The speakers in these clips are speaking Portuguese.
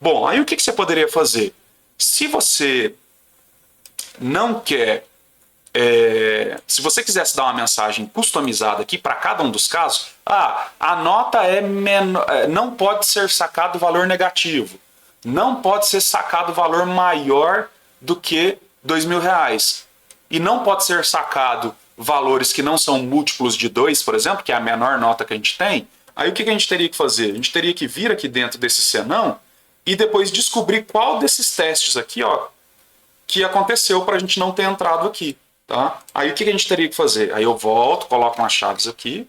Bom, aí o que você poderia fazer? Se você não quer, se você quisesse dar uma mensagem customizada aqui para cada um dos casos, a nota não pode ser sacado valor negativo, não pode ser sacado valor maior do que R$ 2.000 e não pode ser sacado valores que não são múltiplos de 2, por exemplo, que é a menor nota que a gente tem. Aí o que a gente teria que fazer? A gente teria que vir aqui dentro desse senão e depois descobrir qual desses testes aqui, ó, que aconteceu para a gente não ter entrado aqui, tá? Aí o que a gente teria que fazer? Aí eu volto, coloco umas chaves aqui,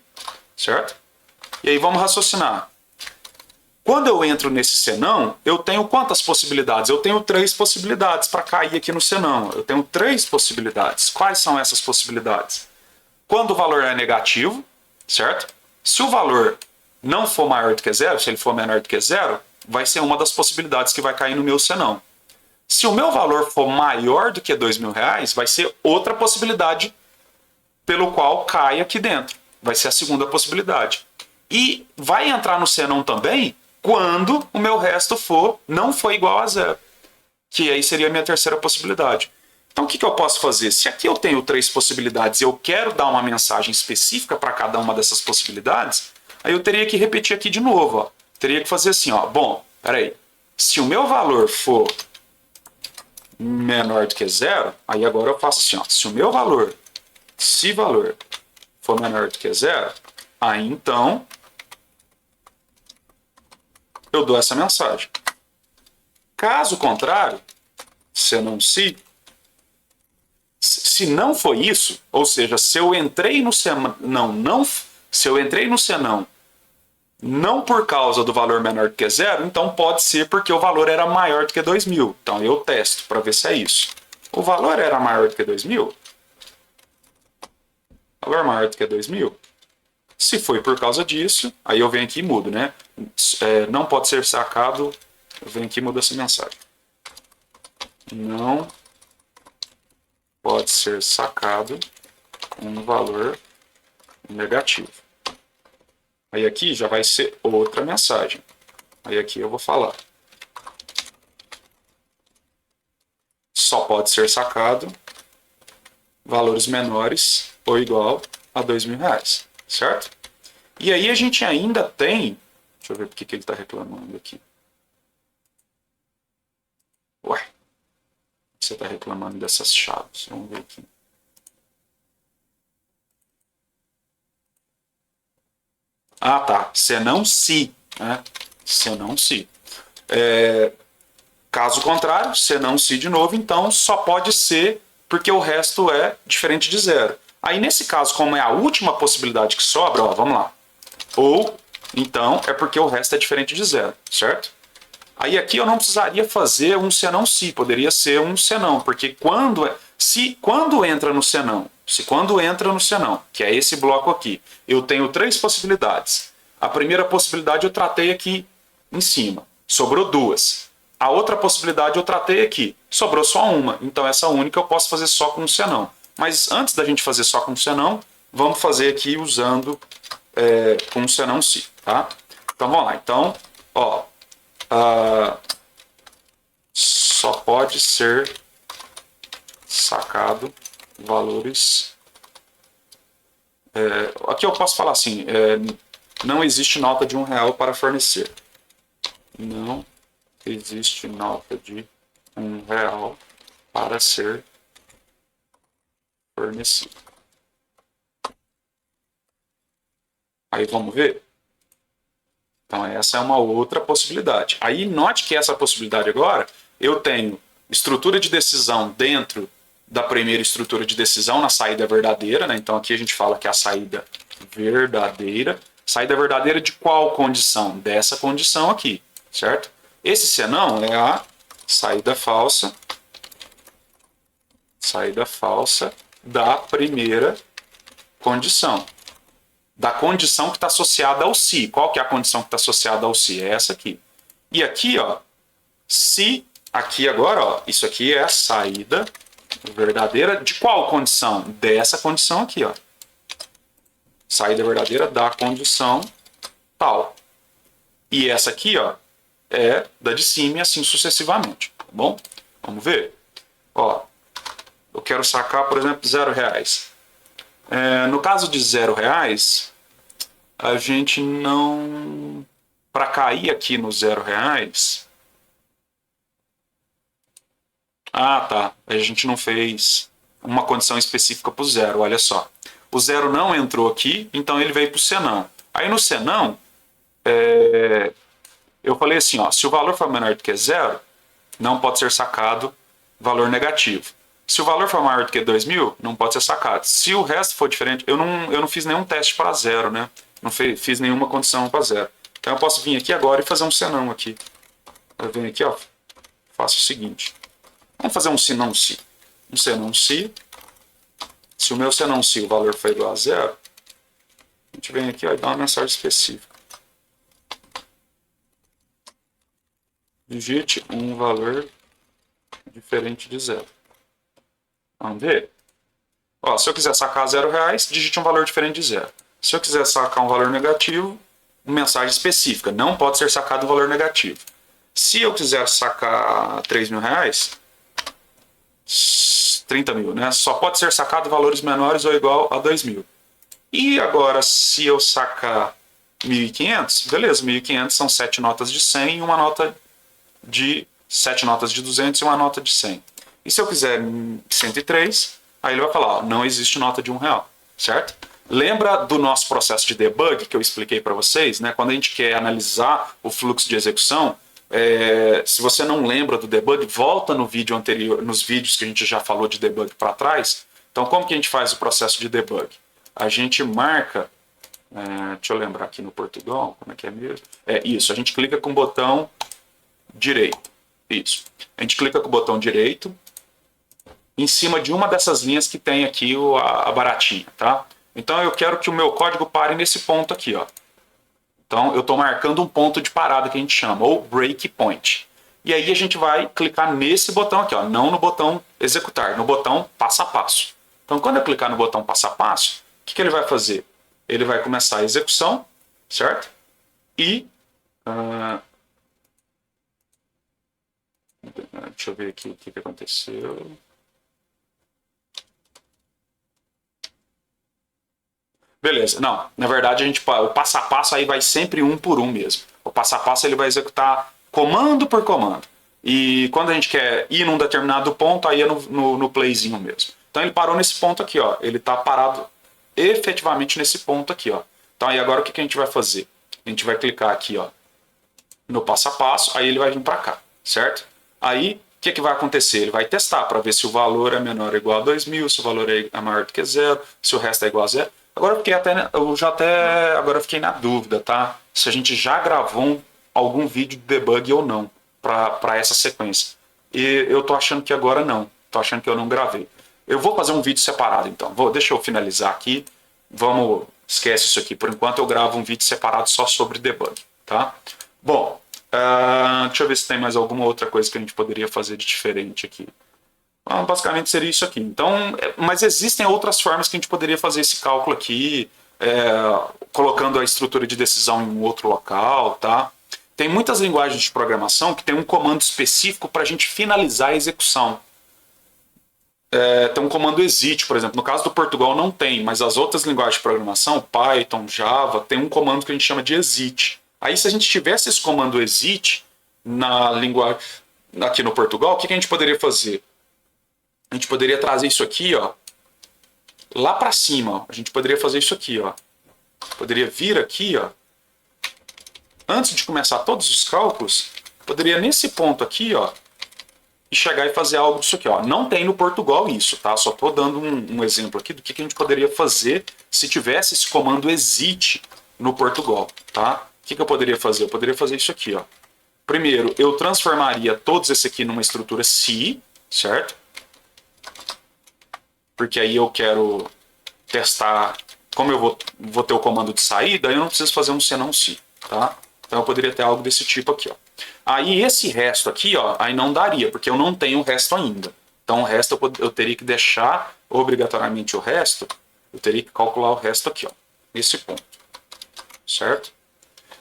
certo? E aí vamos raciocinar. Quando eu entro nesse senão, eu tenho quantas possibilidades? Eu tenho 3 possibilidades para cair aqui no senão. Eu tenho 3 possibilidades. Quais são essas possibilidades? Quando o valor é negativo, certo? Se o valor não for maior do que zero, se ele for menor do que zero, vai ser uma das possibilidades que vai cair no meu senão. Se o meu valor for maior do que R$ 2.000, vai ser outra possibilidade pelo qual cai aqui dentro. Vai ser a segunda possibilidade. E vai entrar no senão também quando o meu resto não for igual a zero. Que aí seria a minha terceira possibilidade. Então o que eu posso fazer? Se aqui eu tenho 3 possibilidades e eu quero dar uma mensagem específica para cada uma dessas possibilidades, aí eu teria que repetir aqui de novo. Ó. Teria que fazer assim, ó. Bom, peraí. Se o meu valor for menor do que zero, aí agora eu faço assim, ó. Se o meu valor, for menor do que zero, aí então eu dou essa mensagem. Caso contrário, senão se não for isso, ou seja, se eu entrei no senão, se eu entrei no senão não por causa do valor menor do que zero, então pode ser porque o valor era maior do que 2.000. Então eu testo para ver se é isso. O valor era maior do que 2.000? Valor maior do que 2.000? Se foi por causa disso, aí eu venho aqui e mudo, né? Não pode ser sacado, eu venho aqui e mudo essa mensagem. Não pode ser sacado com um valor negativo. Aí aqui já vai ser outra mensagem. Aí aqui eu vou falar. Só pode ser sacado valores menores ou igual a R$ 2.000, certo? E aí a gente ainda tem... Deixa eu ver por que ele está reclamando aqui. Ué, por que você está reclamando dessas chaves? Vamos ver aqui. Ah, tá. Senão se. Né? Senão se. Caso contrário, senão se de novo, então só pode ser porque o resto é diferente de zero. Aí nesse caso, como é a última possibilidade que sobra, ó, vamos lá. Ou, então, é porque o resto é diferente de zero, certo? Aí aqui eu não precisaria fazer um senão se, poderia ser um senão, porque quando entra no senão, que é esse bloco aqui, eu tenho 3 possibilidades. A primeira possibilidade eu tratei aqui em cima, sobrou 2. A outra possibilidade eu tratei aqui, sobrou só uma, então essa única eu posso fazer só com um senão. Mas antes da gente fazer só com um senão, vamos fazer aqui usando com um senão se, tá? Então vamos lá, então, ó, só pode ser sacado valores... aqui eu posso falar assim, não existe nota de R$ 1 para fornecer. Não existe nota de R$ 1 para ser fornecido. Aí vamos ver? Então essa é uma outra possibilidade. Aí note que essa possibilidade agora, eu tenho estrutura de decisão dentro da primeira estrutura de decisão na saída verdadeira, né? Então aqui a gente fala que é a saída verdadeira. Saída verdadeira de qual condição? Dessa condição aqui, certo? Esse senão é a saída falsa da primeira condição. Da condição que está associada ao se. Qual que é a condição que está associada ao se? É essa aqui. E aqui, ó, se aqui agora, ó, isso aqui é a saída verdadeira de qual condição? Dessa condição aqui, ó. Saída verdadeira da condição tal. E essa aqui, ó, é da de cima e assim sucessivamente, tá bom? Vamos ver? Ó, eu quero sacar, por exemplo, R$0. No caso de R$0, a gente não... Para cair aqui no R$0... Ah, tá. A gente não fez uma condição específica para o zero, olha só. O zero não entrou aqui, então ele veio para o senão. Aí no senão, eu falei assim, ó, se o valor for menor do que zero, não pode ser sacado valor negativo. Se o valor for maior do que 2.000, não pode ser sacado. Se o resto for diferente, eu não fiz nenhum teste para zero, né? Não fiz nenhuma condição para zero. Então eu posso vir aqui agora e fazer um senão aqui. Eu venho aqui, ó, faço o seguinte. Vamos fazer um senão se. Um senão se. Se o meu senão se o valor for igual a zero, a gente vem aqui, ó, e dá uma mensagem específica. Digite um valor diferente de zero. Vamos ver? Ó, se eu quiser sacar R$0, digite um valor diferente de zero. Se eu quiser sacar um valor negativo, uma mensagem específica. Não pode ser sacado um valor negativo. Se eu quiser sacar R$3.000, 30.000, né? Só pode ser sacado valores menores ou igual a 2.000. E agora, se eu sacar 1.500, beleza, 1.500 são 7 notas de 100 e uma nota de 7 notas de 200 e uma nota de 100. E se eu quiser 103, aí ele vai falar, ó, não existe nota de R$1, certo? Lembra do nosso processo de debug que eu expliquei para vocês, né? Quando a gente quer analisar o fluxo de execução, se você não lembra do debug, volta no vídeo anterior, nos vídeos que a gente já falou de debug para trás. Então, como que a gente faz o processo de debug? A gente marca, deixa eu lembrar aqui no Portugal, como é que é mesmo? Isso, a gente clica com o botão direito. Isso. A gente clica com o botão direito em cima de uma dessas linhas que tem aqui a baratinha, tá? Então eu quero que o meu código pare nesse ponto aqui, ó. Então eu estou marcando um ponto de parada que a gente chama, ou breakpoint. E aí a gente vai clicar nesse botão aqui, ó, não no botão executar, no botão passo a passo. Então quando eu clicar no botão passo a passo, o que ele vai fazer? Ele vai começar a execução, certo? E deixa eu ver aqui o que aconteceu. Beleza, não, na verdade o passo a passo aí vai sempre um por um mesmo. O passo a passo ele vai executar comando por comando. E quando a gente quer ir num determinado ponto, aí é no playzinho mesmo. Então ele parou nesse ponto aqui, ó. Ele está parado efetivamente nesse ponto aqui, ó. Então aí agora o que a gente vai fazer? A gente vai clicar aqui, ó, no passo a passo, aí ele vai vir para cá, certo? Aí o que vai acontecer? Ele vai testar para ver se o valor é menor ou igual a 2.000, se o valor é maior do que zero, se o resto é igual a zero. Agora eu fiquei na dúvida, tá? Se a gente já gravou algum vídeo de debug ou não para essa sequência. E eu tô achando que agora não. Tô achando que eu não gravei. Eu vou fazer um vídeo separado então. Deixa eu finalizar aqui. Esquece isso aqui. Por enquanto eu gravo um vídeo separado só sobre debug, tá? Bom, deixa eu ver se tem mais alguma outra coisa que a gente poderia fazer de diferente aqui. Basicamente seria isso aqui. Então, mas existem outras formas que a gente poderia fazer esse cálculo aqui, colocando a estrutura de decisão em um outro local, tá? Tem muitas linguagens de programação que tem um comando específico para a gente finalizar a execução. Tem um comando exit, por exemplo. No caso do Portugal não tem, mas as outras linguagens de programação, Python, Java, tem um comando que a gente chama de exit. Aí se a gente tivesse esse comando exit na linguagem aqui no Portugal, o que a gente poderia fazer? A gente poderia trazer isso aqui, ó, lá para cima. Ó. A gente poderia fazer isso aqui, ó. Poderia vir aqui, ó. Antes de começar todos os cálculos, poderia nesse ponto aqui, ó, e chegar e fazer algo disso aqui, ó. Não tem no Portugal isso, tá? Só tô dando um exemplo aqui do que a gente poderia fazer se tivesse esse comando exit no Portugal, tá? O que eu poderia fazer? Eu poderia fazer isso aqui, ó. Primeiro, eu transformaria todos esse aqui numa estrutura se, certo? Porque aí eu quero testar, como eu vou ter o comando de saída, eu não preciso fazer um senão se, tá? Então eu poderia ter algo desse tipo aqui, ó. Aí esse resto aqui, ó, aí não daria, porque eu não tenho o resto ainda. Então o resto eu teria que deixar obrigatoriamente o resto, eu teria que calcular o resto aqui, ó, nesse ponto, certo?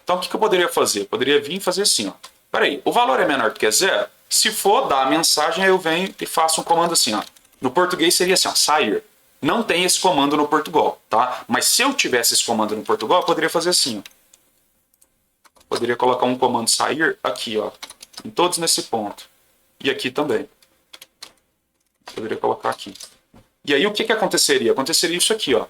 Então o que eu poderia fazer? Eu poderia vir e fazer assim, ó. Peraí, o valor é menor do que zero? Se for dar a mensagem, aí eu venho e faço um comando assim, ó. No português seria assim, ó, sair. Não tem esse comando no Portugal, tá? Mas se eu tivesse esse comando no Portugal, eu poderia fazer assim, ó. Poderia colocar um comando sair aqui, ó. Em todos nesse ponto. E aqui também. Poderia colocar aqui. E aí o que aconteceria? Aconteceria isso aqui, ó.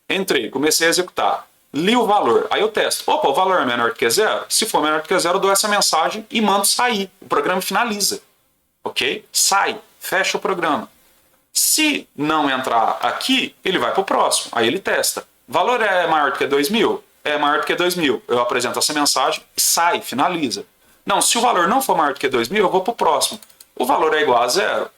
Entrei, comecei a executar. Li o valor. Aí eu testo. Opa, o valor é menor do que zero? Se for menor do que zero, eu dou essa mensagem e mando sair. O programa finaliza. Ok? Sai. Fecha o programa. Se não entrar aqui, ele vai para o próximo. Aí ele testa. Valor é maior do que 2.000? É maior do que 2.000. Eu apresento essa mensagem e sai, finaliza. Não, se o valor não for maior do que 2.000, eu vou para o próximo. O valor é igual a zero?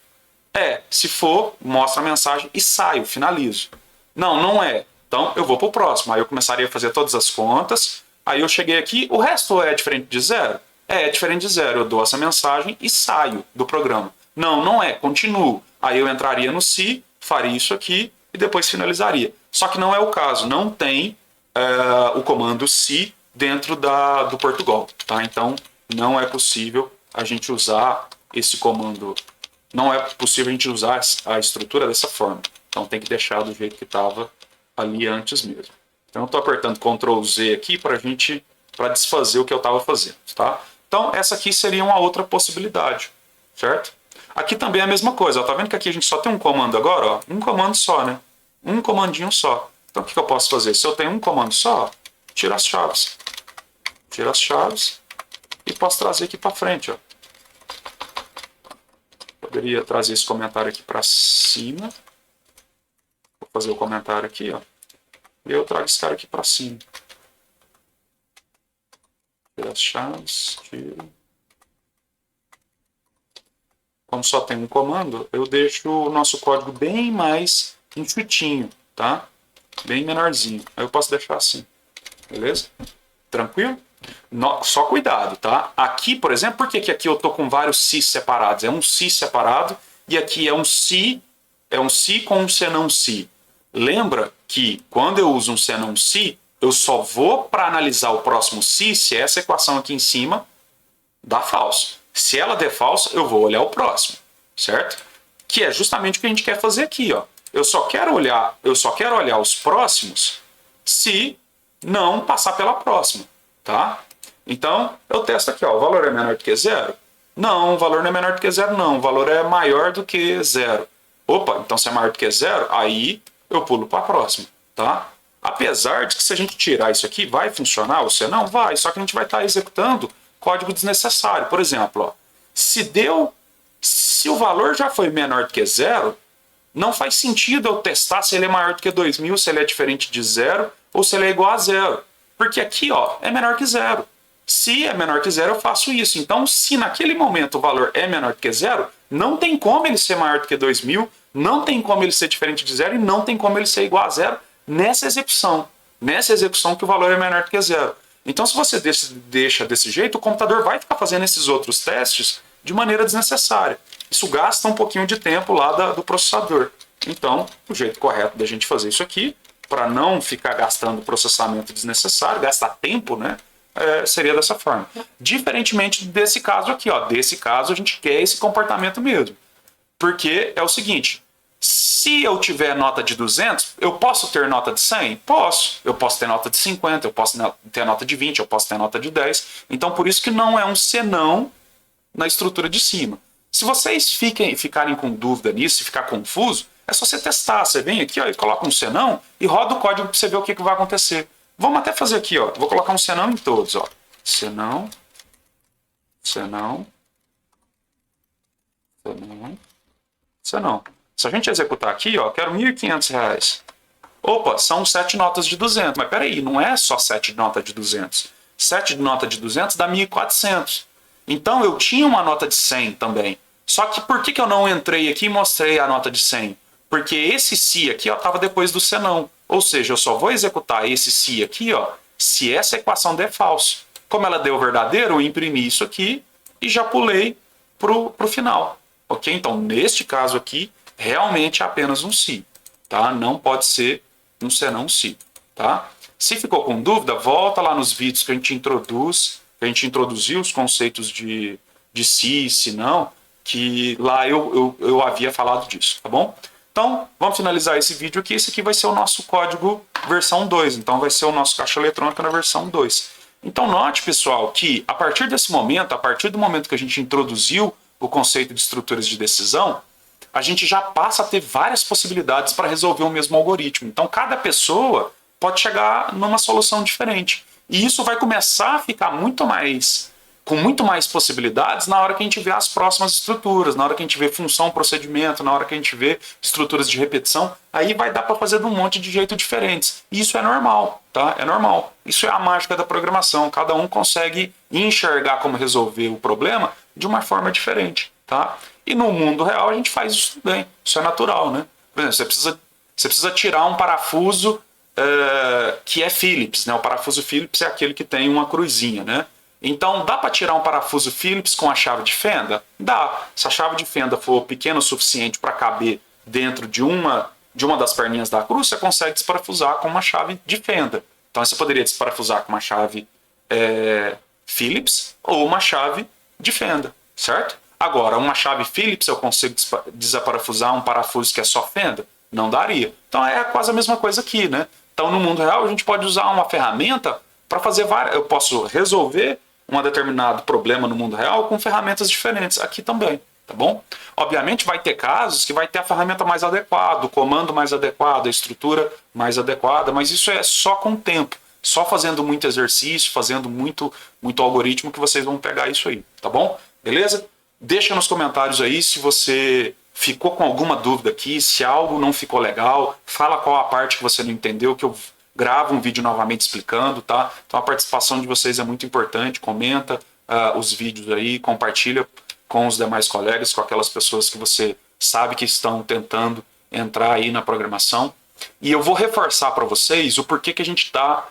É. Se for, mostra a mensagem e saio, finalizo. Não, não é. Então eu vou para o próximo. Aí eu começaria a fazer todas as contas. Aí eu cheguei aqui, o resto é diferente de zero? É diferente de zero. Eu dou essa mensagem e saio do programa. Não, não é, continuo. Aí eu entraria no se, faria isso aqui e depois finalizaria. Só que não é o caso, não tem o comando se dentro do Portugal. Tá? Então não é possível a gente usar esse comando, não é possível a gente usar a estrutura dessa forma. Então tem que deixar do jeito que estava ali antes mesmo. Então eu estou apertando Ctrl Z aqui para desfazer o que eu estava fazendo. Tá? Então essa aqui seria uma outra possibilidade, certo? Aqui também é a mesma coisa. Ó. Tá vendo que aqui a gente só tem um comando agora? Ó? Um comando só, né? Um comandinho só. Então o que eu posso fazer? Se eu tenho um comando só, tiro as chaves. Tiro as chaves e posso trazer aqui para frente. Ó. Poderia trazer esse comentário aqui para cima. Vou fazer o comentário aqui, ó. E eu trago esse cara aqui para cima. Tiro as chaves, tiro. Como só tem um comando, eu deixo o nosso código bem mais enxutinho, tá? Bem menorzinho. Aí eu posso deixar assim, beleza? Tranquilo? Só cuidado, tá? Aqui, por exemplo, por que aqui eu tô com vários si separados? É um si separado e aqui é um si com um senão si. Lembra que quando eu uso um senão si, eu só vou para analisar o próximo si se essa equação aqui em cima dá falso. Se ela der falso, eu vou olhar o próximo, certo? Que é justamente o que a gente quer fazer aqui, ó. Eu só quero olhar os próximos se não passar pela próxima, tá? Então, eu testo aqui, ó, o valor é menor do que zero? Não, o valor não é menor do que zero, não. O valor é maior do que zero. Opa, então se é maior do que zero, aí eu pulo para a próxima, tá? Apesar de que se a gente tirar isso aqui, vai funcionar ou se não? Vai, só que a gente vai estar executando código desnecessário. Por exemplo, ó, se o valor já foi menor do que zero, não faz sentido eu testar se ele é maior do que 2.000, se ele é diferente de zero ou se ele é igual a zero. Porque aqui, ó, é menor que zero. Se é menor que zero, eu faço isso. Então, se naquele momento o valor é menor do que zero, não tem como ele ser maior do que 2.000, não tem como ele ser diferente de zero e não tem como ele ser igual a zero nessa execução. Nessa execução que o valor é menor do que zero. Então, se você deixa desse jeito, o computador vai ficar fazendo esses outros testes de maneira desnecessária. Isso gasta um pouquinho de tempo lá do processador. Então, o jeito correto da gente fazer isso aqui, para não ficar gastando processamento desnecessário, gastar tempo, né? Seria dessa forma. Diferentemente desse caso aqui, ó. Desse caso, a gente quer esse comportamento mesmo. Porque é o seguinte, se eu tiver nota de 200, eu posso ter nota de 100? Posso. Eu posso ter nota de 50, eu posso ter nota de 20, eu posso ter nota de 10. Então, por isso que não é um senão na estrutura de cima. Se vocês ficarem com dúvida nisso, se ficar confuso, é só você testar. Você vem aqui, ó, e coloca um senão e roda o código para você ver o que vai acontecer. Vamos até fazer aqui, ó. Vou colocar um senão em todos, ó. Senão. Se a gente executar aqui, ó, quero R$ 1.500. Opa, são 7 notas de 200. Mas peraí, não é só 7 notas de 200. 7 nota de 200 dá 1.400. Então eu tinha uma nota de 100 também. Só que por que eu não entrei aqui e mostrei a nota de 100? Porque esse se aqui estava depois do senão. Ou seja, eu só vou executar esse se aqui, ó, se essa equação der falso. Como ela deu verdadeiro, eu imprimi isso aqui e já pulei pro final. Ok? Então, neste caso aqui, realmente é apenas um se. Tá? Não pode ser um senão se. Tá? Se ficou com dúvida, volta lá nos vídeos que a gente introduz que a gente introduziu os conceitos de se, se não, que lá eu havia falado disso, tá bom? Então, vamos finalizar esse vídeo aqui. Esse aqui vai ser o nosso código versão 2. Então, vai ser o nosso caixa eletrônico na versão 2. Então, note, pessoal, que a partir desse momento, a partir do momento que a gente introduziu o conceito de estruturas de decisão, a gente já passa a ter várias possibilidades para resolver o mesmo algoritmo. Então, cada pessoa pode chegar numa solução diferente. E isso vai começar a ficar com muito mais possibilidades na hora que a gente vê as próximas estruturas, na hora que a gente vê função, procedimento, na hora que a gente vê estruturas de repetição, aí vai dar para fazer de um monte de jeito diferentes. E isso é normal, tá? É normal. Isso é a mágica da programação. Cada um consegue enxergar como resolver o problema de uma forma diferente, tá? E no mundo real a gente faz isso também. Isso é natural, né? Por exemplo, você precisa tirar um parafuso que é Phillips, né? O parafuso Phillips é aquele que tem uma cruzinha, né? Então, dá para tirar um parafuso Phillips com a chave de fenda? Dá. Se a chave de fenda for pequena o suficiente para caber dentro de uma das perninhas da cruz, você consegue desparafusar com uma chave de fenda. Então, você poderia desparafusar com uma chave Phillips ou uma chave de fenda, certo? Agora, uma chave Phillips, eu consigo desaparafusar um parafuso que é só fenda? Não daria. Então, é quase a mesma coisa aqui, né? Então, no mundo real, a gente pode usar uma ferramenta para fazer várias... Eu posso resolver um determinado problema no mundo real com ferramentas diferentes aqui também, tá bom? Obviamente vai ter casos que vai ter a ferramenta mais adequada, o comando mais adequado, a estrutura mais adequada, mas isso é só com o tempo, só fazendo muito exercício, fazendo muito algoritmo que vocês vão pegar isso aí, tá bom? Beleza? Deixa nos comentários aí se você ficou com alguma dúvida aqui, se algo não ficou legal, fala qual a parte que você não entendeu, que eu gravo um vídeo novamente explicando, tá? Então a participação de vocês é muito importante, comenta os vídeos aí, compartilha com os demais colegas, com aquelas pessoas que você sabe que estão tentando entrar aí na programação. E eu vou reforçar para vocês o porquê que a gente está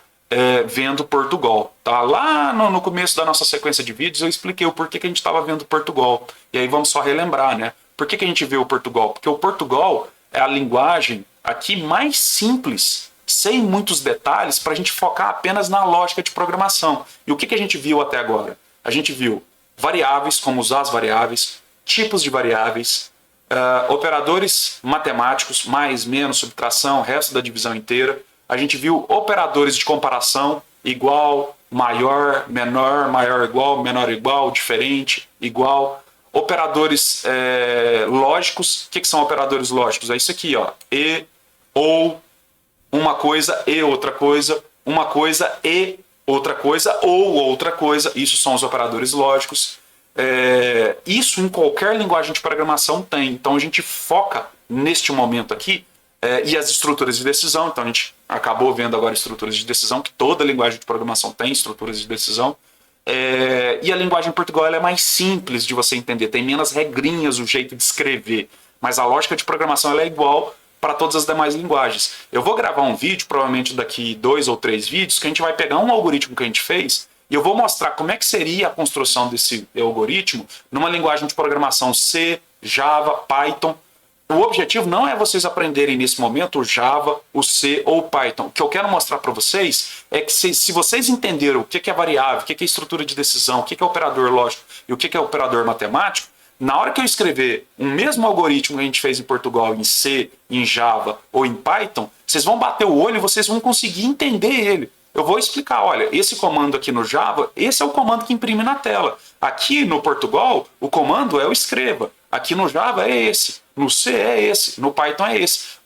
vendo Portugal, tá? Lá no começo da nossa sequência de vídeos eu expliquei o porquê que a gente estava vendo Portugal. E aí vamos só relembrar, né? Por que a gente vê o Portugal? Porque o Portugal é a linguagem aqui mais simples, sem muitos detalhes, para a gente focar apenas na lógica de programação. E o que a gente viu até agora? A gente viu variáveis, como usar as variáveis, tipos de variáveis, operadores matemáticos, mais, menos, subtração, resto da divisão inteira. A gente viu operadores de comparação, igual, maior, menor, maior igual, menor igual, diferente, igual. Operadores lógicos. O que são operadores lógicos? É isso aqui, ó. E, ou, uma coisa e outra coisa, uma coisa e outra coisa, ou outra coisa. Isso são os operadores lógicos. Isso em qualquer linguagem de programação tem. Então a gente foca neste momento aqui e as estruturas de decisão. Então a gente acabou vendo agora estruturas de decisão, que toda linguagem de programação tem estruturas de decisão. E a linguagem em Portugal ela é mais simples de você entender, tem menos regrinhas o jeito de escrever, mas a lógica de programação ela é igual para todas as demais linguagens. Eu vou gravar um vídeo, provavelmente daqui 2 ou 3 vídeos, que a gente vai pegar um algoritmo que a gente fez e eu vou mostrar como é que seria a construção desse algoritmo numa linguagem de programação C, Java, Python. O objetivo não é vocês aprenderem nesse momento o Java, o C ou o Python. O que eu quero mostrar para vocês é que se vocês entenderam o que é variável, o que é estrutura de decisão, o que é operador lógico e o que é operador matemático, na hora que eu escrever um mesmo algoritmo que a gente fez em Portugal, em C, em Java ou em Python, vocês vão bater o olho e vocês vão conseguir entender ele. Eu vou explicar, olha, esse comando aqui no Java, esse é o comando que imprime na tela. Aqui no Portugal, o comando é o escreva. Aqui no Java é esse, no C é esse, no Python é esse.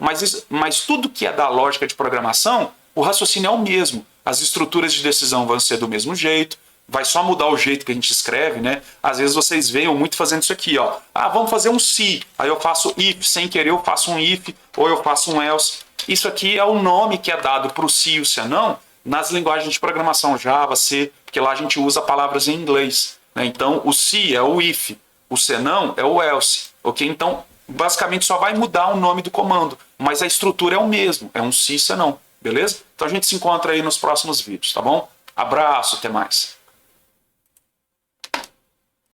Mas tudo que é da lógica de programação, o raciocínio é o mesmo. As estruturas de decisão vão ser do mesmo jeito. Vai só mudar o jeito que a gente escreve, né? Às vezes vocês veem muito fazendo isso aqui, ó. Vamos fazer um se. Aí eu faço if, sem querer eu faço um if, ou eu faço um else. Isso aqui é o nome que é dado para o se e o senão nas linguagens de programação Java, C, porque lá a gente usa palavras em inglês, né? Então o se é o if, o senão é o else, ok? Então basicamente só vai mudar o nome do comando, mas a estrutura é o mesmo, é um se e senão, beleza? Então a gente se encontra aí nos próximos vídeos, tá bom? Abraço, até mais.